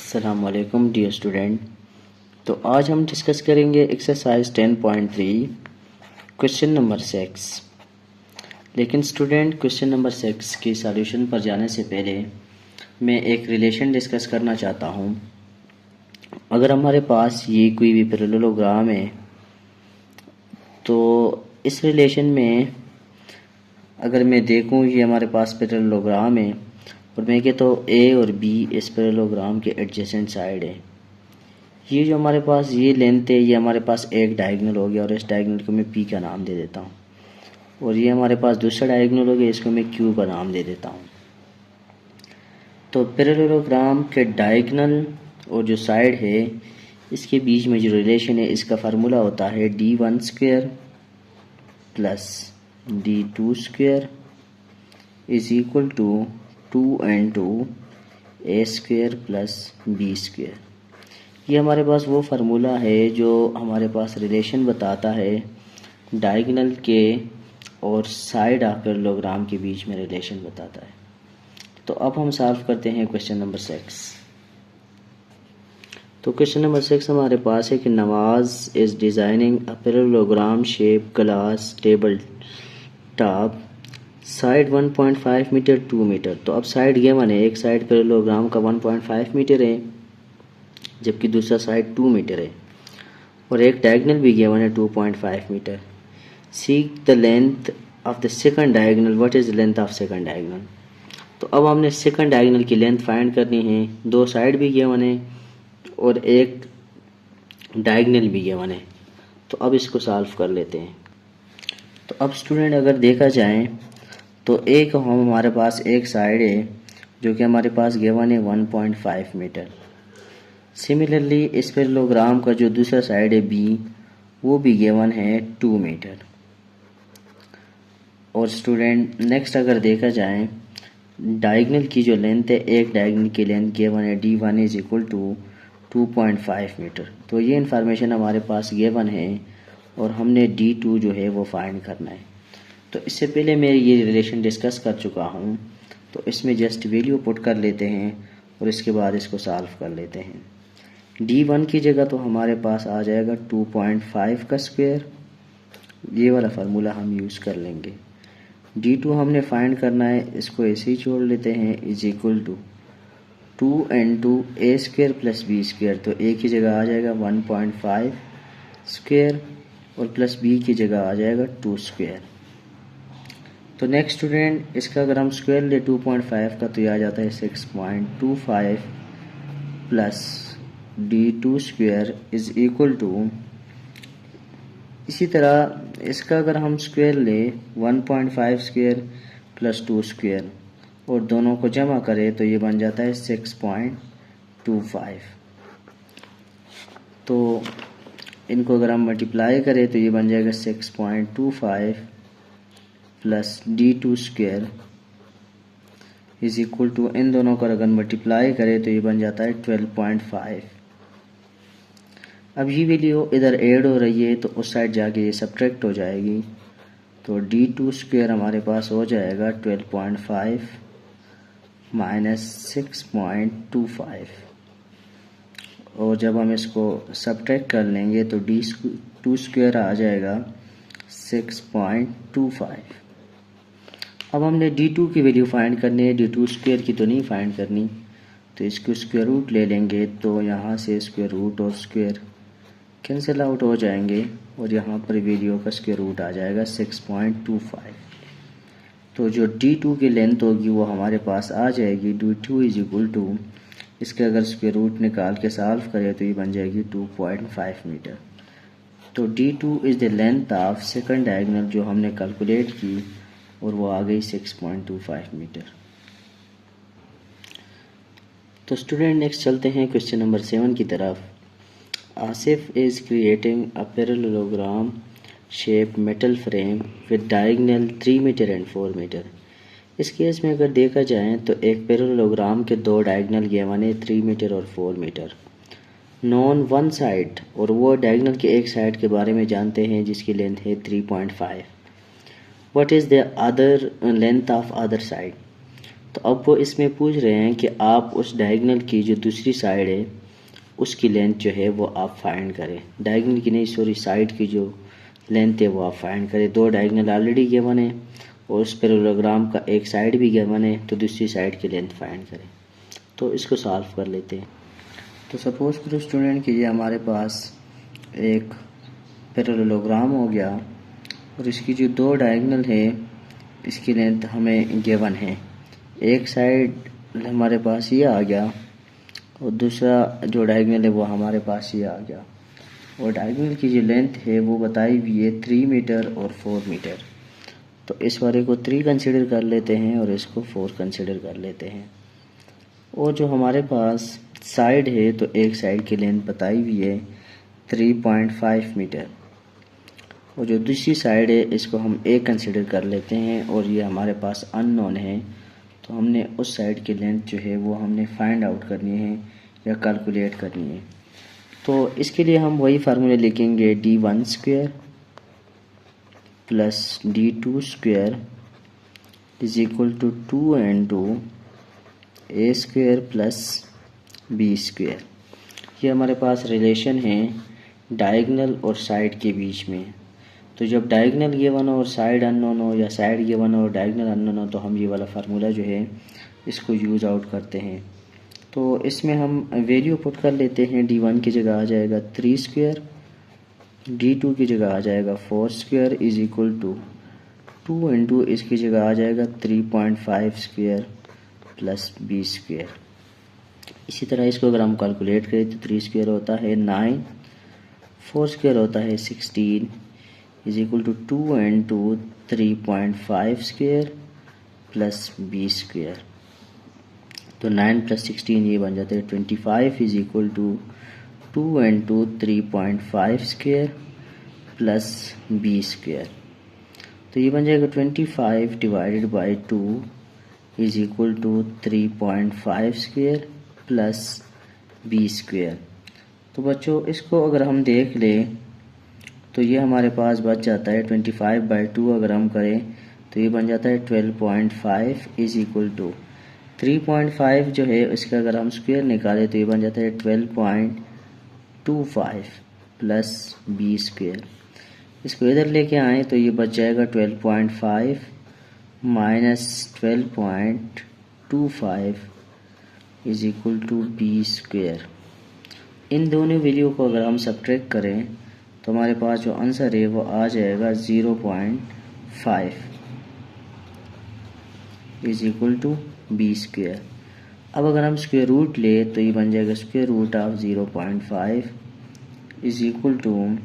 अस्सलामुअलैकुम dear student. तो आज हम डिस्कस करेंगे एक्सरसाइज 10.3 क्वेश्चन नंबर 6। लेकिन स्टूडेंट क्वेश्चन नंबर 6 की सॉल्यूशन पर जाने से पहले मैं एक रिलेशन डिस्कस करना चाहता हूँ। अगर हमारे पास ये कोई भी पैरेललोग्राम है तो इस रिलेशन में अगर मैं देखूँ ये हमारे पास पैरेललोग्राम है और मैं कहता हूँ ए और बी इस पैरेललोग्राम के एडजेसेंट साइड है। ये जो हमारे पास ये लेंथ है ये हमारे पास एक डायगोनल हो गया और इस डायगोनल को मैं पी का नाम दे देता हूँ और ये हमारे पास दूसरा डायगोनल हो गया, इसको मैं क्यू का नाम दे देता हूँ। तो पैरेललोग्राम के डायगोनल और जो साइड है इसके बीच में जो रिलेशन है इसका फार्मूला होता है d1 square plus d2 square is equal to 2n2 a square plus b square. ये हमारे पास वो फार्मूला है जो हमारे पास रिलेशन बताता है डायगोनल के और साइड ऑफ पैरेललोग्राम के बीच में रिलेशन बताता है। तो अब हम सॉल्व करते हैं क्वेश्चन नंबर 6। तो क्वेश्चन नंबर 6 हमारे पास है कि Nawaz is designing a parallelogram shape glass table top side 1.5 metre 2 metre. तो अब साइड गिवन है, एक साइड पैरेललोग्राम का 1.5 मीटर है जबकि दूसरा साइड 2 मीटर है और एक डायगोनल भी गिवन है 2.5 metre. Seek the length of the second diagonal, what is the length of second diagonal. तो अब हमने सेकंड डायगोनल की लेंथ फाइंड करनी है, दो साइड भी गिवन है और एक डायगोनल भी गिवन है। तो अब इसको सॉल्व कर लेते हैं। तो अब स्टूडेंट अगर देखा जाए तो एक हमारे पास एक साइड है जो कि हमारे पास गिवन है 1.5 मीटर। सिमिलरली इस पैरेललोग्राम का जो दूसरा साइड है बी वो भी गिवन है 2 मीटर। और स्टूडेंट नेक्स्ट अगर देखा जाए डायगोनल की जो लेंथ है, एक डायगोनल की लेंथ गिवन है d1 is equal to 2.5 metre. तो ये इन्फॉर्मेशन हमारे पास गिवन है और हमने d2 जो है वो फाइंड करना है। तो इससे पहले मैं ये रिलेशन डिस्कस कर चुका हूँ, तो इसमें जस्ट वैल्यू पुट कर लेते हैं और इसके बाद इसको सॉल्व कर लेते हैं। d1 की जगह तो हमारे पास आ जाएगा 2.5 का स्क्वायर, ये वाला फार्मूला हम यूज़ कर लेंगे। d2 हमने फाइंड करना है, इसको ऐसे ही छोड़ लेते हैं, is equal to 2n2 a square plus b square. तो a की जगह आ जाएगा 1.5 स्क्वायर और प्लस b की जगह आ जाएगा 2 स्क्वायर। तो नेक्स्ट स्टूडेंट इसका अगर हम स्क्वायर ले 2.5 का तो ये आ जाता है 6.25 plus d2 square is equal to, इसी तरह इसका अगर हम स्क्वायर ले 1.5 स्क्वायर प्लस 2 स्क्वायर और दोनों को जमा करें तो ये बन जाता है 6.25। तो इनको अगर हम मल्टीप्लाई करें तो ये बन जाएगा 6.25 plus d2 square is equal to, इन दोनों को अगर मल्टीप्लाई करें तो ये बन जाता है 12.5। अब ये वैल्यू इधर ऐड हो रही है तो उस साइड जाके ये सब्ट्रैक्ट हो जाएगी। तो d2 स्क्वायर हमारे पास हो जाएगा 12.5 माइनस 6.25 और जब हम इसको सब्ट्रैक्ट कर लेंगे तो d2 स्क्वायर आ जाएगा 6.25। अब हमने d2 की वैल्यू फाइंड करनी है, d2 स्क्वायर की तो नहीं फाइंड करनी। तो इसको स्क्वायर रूट ले लेंगे तो यहाँ से स्क्वायर रूट और स्क्वायर कैंसिल आउट हो जाएंगे और यहाँ पर वैल्यू का स्क्वायर रूट आ जाएगा 6.25। तो जो d2 की लेंथ होगी वो हमारे पास आ जाएगी d2 इज इक्वल टू, इसके अगर स्क्वायर रूट निकाल के सॉल्व करें तो ये बन जाएगी 2.5 मीटर। तो d2 is the length of second diagonal जो हमने कैलकुलेट की और वो आ गई 6.25 मीटर। तो स्टूडेंट नेक्स्ट चलते हैं क्वेश्चन नंबर 7 की तरफ। Asif is creating a parallelogram shape metal frame with diagonal 3 metre and 4 metre. इस केस में अगर देखा जाए तो एक पैरेललोग्राम के दो डायगोनल गिवन है 3 मीटर और 4 मीटर। नॉन वन साइड, और वो डायगोनल के एक साइड के बारे में जानते हैं जिसकी लेंथ है 3.5। What is the other length of other side. तो अब वो इसमें पूछ रहे हैं कि आप उस डायगोनल की जो दूसरी साइड है उसकी लेंथ जो है वो आप फाइंड करें। डायगोनल की नहीं, सॉरी, साइड की जो लेंथ है वो आप फाइंड करें। दो डायगोनल ऑलरेडी गिवन है और उस पैरेललोग्राम का एक साइड भी गिवन है, तो दूसरी साइड की लेंथ फाइंड करें। तो इसको सॉल्व कर लेते हैं। तो सपोज करो स्टूडेंट कि ये हमारे पास एक पैरेललोग्राम हो गया और इसकी जो दो डायगोनल है इसकी लेंथ हमें गिवन है। एक साइड हमारे पास ये आ गया और दूसरा जो डायगोनल है वो हमारे पास ये आ गया, और डायगोनल की जो लेंथ है वो बताई हुई है 3 मीटर और 4 मीटर। तो इस वाले को 3 कंसिडर कर लेते हैं और इसको 4 कंसिडर कर लेते हैं। और जो हमारे पास साइड है तो एक साइड की लेंथ बताई हुई है 3.5 मीटर, और जो दूसरी साइड है इसको हम एक कंसिडर कर लेते हैं और ये हमारे पास अननोन है। तो हमने उस साइड की लेंथ जो है वो हमने फाइंड आउट करनी है या कैलकुलेट करनी है। तो इसके लिए हम वही फार्मूले लिखेंगे, d1 square plus d2 square is equal to 2 into A square plus B square. ये हमारे पास रिलेशन है डायगोनल और साइड के बीच में। तो जब डायगोनल गिवन हो और साइड अननोन हो, या साइड गिवन हो और डायगोनल अननोन हो, तो हम ये वाला फार्मूला जो है इसको यूज़ आउट करते हैं। तो इसमें हम वैल्यू पुट कर लेते हैं। d1 की जगह आ जाएगा 3 स्क्वायर, d2 की जगह आ जाएगा 4 square is equal to 2 into इसकी जगह आ जाएगा 3.5 स्क्वायर प्लस बी स्क्वायर। इसी तरह इसको अगर हम कैलकुलेट करें तो 3 स्क्वायर होता है 9, 4 स्क्वायर होता है 16 is equal to 2 into 3.5 square plus B square. तो 9 प्लस 16 ये बन जाता है 25 is equal to 2 into 3.5 square plus B square. तो ये बन जाएगा 25 divided by 2 is equal to 3.5 square plus B square. तो बच्चों इसको अगर हम देख लें तो ये हमारे पास बच जाता है 25/2 अगर हम करें तो ये बन जाता है 12.5 इज इक्वल टू 3.5 जो है इसका अगर हम स्क्वायर निकालें तो ये बन जाता है 12.25 प्लस बी स्क्वायर। इसको इधर लेके आए तो ये बच जाएगा 12.5 minus 12.25 is equal to B square. इन दोनों वैल्यू को अगर हम सब्ट्रैक्ट करें तो हमारे पास जो आंसर है वो आ जाएगा 0.5 is equal to B square. अब अगर हम स्क्वायर रूट ले तो ये बन जाएगा square root of 0.5 is equal to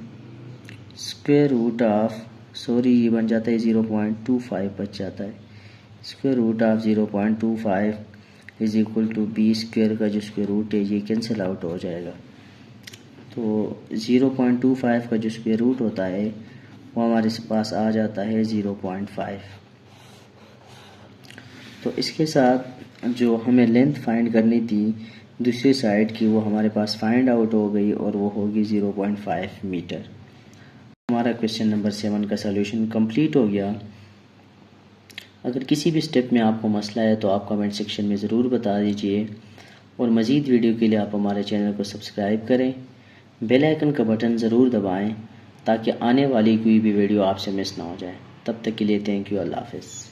square root of, sorry ये बन जाता है 0.25 बच जाता है, square root of 0.25 is equal to B square का जो स्क्वायर रूट है ये कैंसिल आउट हो जाएगा। तो 0.25 का जो स्क्वायर रूट होता है वो हमारे पास आ जाता है 0.5। तो इसके साथ जो हमें लेंथ फाइंड करनी थी दूसरी साइड की वो हमारे पास फाइंड आउट हो गई और वो होगी 0.5 मीटर। हमारा क्वेश्चन नंबर 7 का सलूशन कंप्लीट हो गया। अगर किसी भी स्टेप में आपको मसला है तो आप कमेंट सेक्शन में ज़रूर बता दीजिए, और मज़ीद वीडियो के लिए आप हमारे चैनल को सब्सक्राइब करें, बेल आइकन का बटन ज़रूर दबाएं ताकि आने वाली कोई भी वीडियो आपसे मिस ना हो जाए। तब तक के लिए थैंक यू, अल्लाह हाफ़िज़।